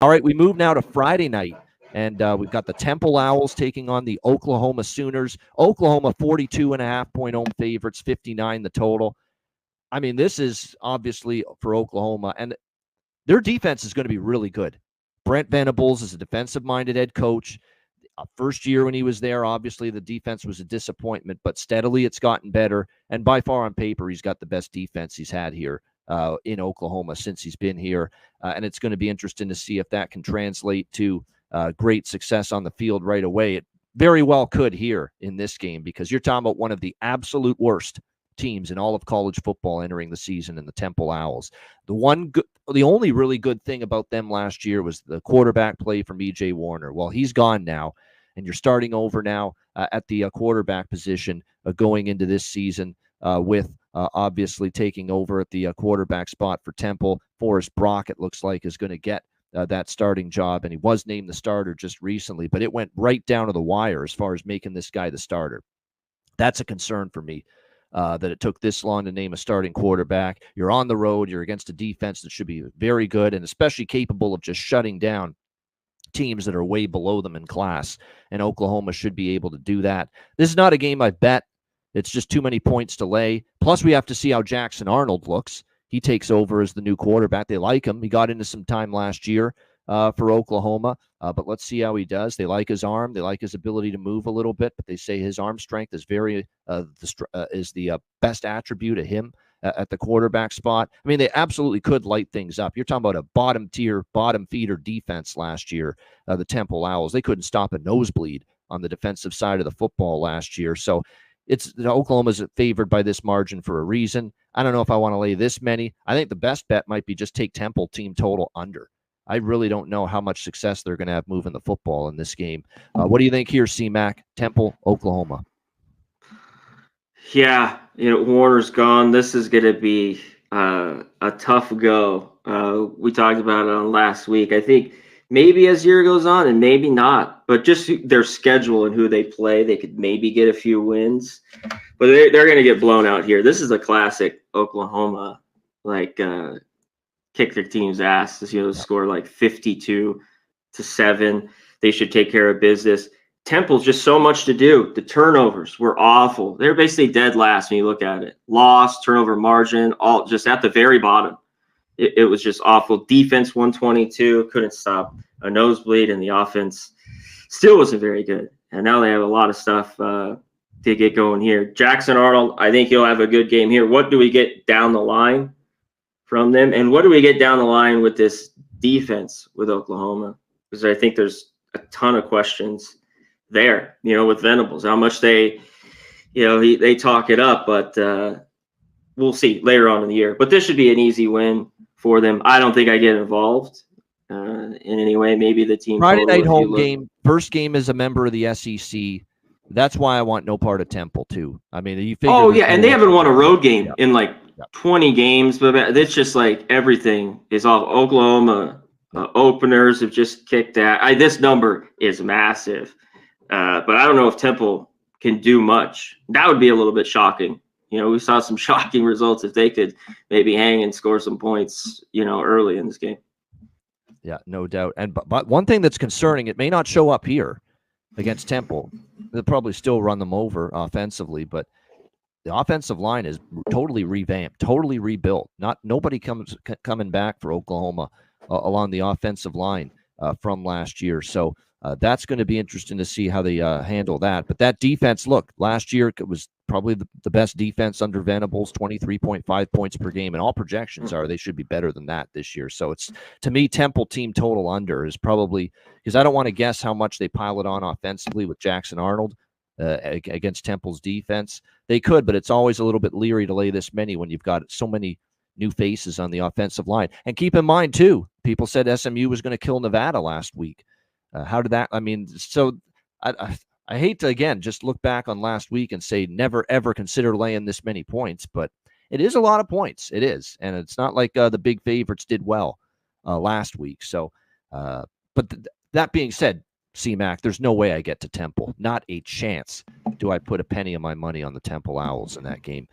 All right, we move now to Friday night, and we've got the Temple Owls taking on the Oklahoma Sooners. Oklahoma 42.5-point home favorites, 59 the total. I mean, this is obviously for Oklahoma, and their defense is going to be really good. Brent Venables is a defensive-minded head coach. First year when he was there, obviously the defense was a disappointment, but steadily it's gotten better. And by far on paper, he's got the best defense he's had here in Oklahoma since he's been here. And it's going to be interesting to see if that can translate to great success on the field right away. It very well could here in this game, because you're talking about one of the absolute worst teams in all of college football entering the season in the Temple Owls. The only really good thing about them last year was the quarterback play from E.J. Warner. Well, he's gone now, and you're starting over now at the quarterback position going into this season with obviously taking over at the quarterback spot for Temple. Forrest Brock, it looks like, is going to get that starting job, and he was named the starter just recently, but it went right down to the wire as far as making this guy the starter. That's a concern for me. That it took this long to name a starting quarterback. You're on the road. You're against a defense that should be very good and especially capable of just shutting down teams that are way below them in class. And Oklahoma should be able to do that. This is not a game I bet. It's just too many points to lay. Plus, we have to see how Jackson Arnold looks. He takes over as the new quarterback. They like him. He got into some time last year for Oklahoma, but let's see how he does. They like his arm. They like his ability to move a little bit, but they say his arm strength is the best attribute of him at the quarterback spot. I mean, they absolutely could light things up. You're talking about a bottom-tier, bottom-feeder defense last year, the Temple Owls. They couldn't stop a nosebleed on the defensive side of the football last year. So Oklahoma's favored by this margin for a reason. I don't know if I want to lay this many. I think the best bet might be just take Temple team total under. I really don't know how much success they're going to have moving the football in this game. What do you think here, C-Mac? Temple, Oklahoma. Yeah, Warner's gone. This is going to be a tough go. We talked about it on last week. I think maybe as year goes on and maybe not, but just their schedule and who they play, they could maybe get a few wins. But they're going to get blown out here. This is a classic Oklahoma, kick their team's ass. Score like 52-7. They should take care of business. Temple's just so much to do. The turnovers were awful. They're basically dead last when you look at it. Loss, turnover margin, all just at the very bottom. It was just awful. Defense 122, couldn't stop a nosebleed, and the offense still wasn't very good. And now they have a lot of stuff to get going here. Jackson Arnold, I think he'll have a good game here. What do we get down the line from them? And what do we get down the line with this defense with Oklahoma? Because I think there's a ton of questions there, with Venables, how much they talk it up, but we'll see later on in the year. But this should be an easy win for them. I don't think I get involved in any way. Maybe the team. Friday night home game, first game as a member of the SEC. That's why I want no part of Temple too. I mean, you figure. Oh yeah, and they haven't won a road game in 20 games, but it's just like everything is off. Oklahoma openers have just kicked out. This number is massive. But I don't know if Temple can do much. That would be a little bit shocking. We saw some shocking results if they could maybe hang and score some points, early in this game. Yeah, no doubt. And but one thing that's concerning, it may not show up here against Temple. They'll probably still run them over offensively, but the offensive line is totally revamped, totally rebuilt. Nobody coming back for Oklahoma along the offensive line from last year. So that's going to be interesting to see how they handle that. But that defense, look, last year it was probably the best defense under Venables, 23.5 points per game, and all projections are they should be better than that this year. So it's, to me, Temple team total under is probably, because I don't want to guess how much they pile it on offensively with Jackson Arnold against Temple's defense. They could, but it's always a little bit leery to lay this many when you've got so many new faces on the offensive line. And keep in mind, too, people said SMU was going to kill Nevada last week. How did that? I mean, so I hate to, again, just look back on last week and say never, ever consider laying this many points, but it is a lot of points. It is. And it's not like the big favorites did well last week. So, but that being said, C-Mac, there's no way I get to Temple. Not a chance do I put a penny of my money on the Temple Owls in that game.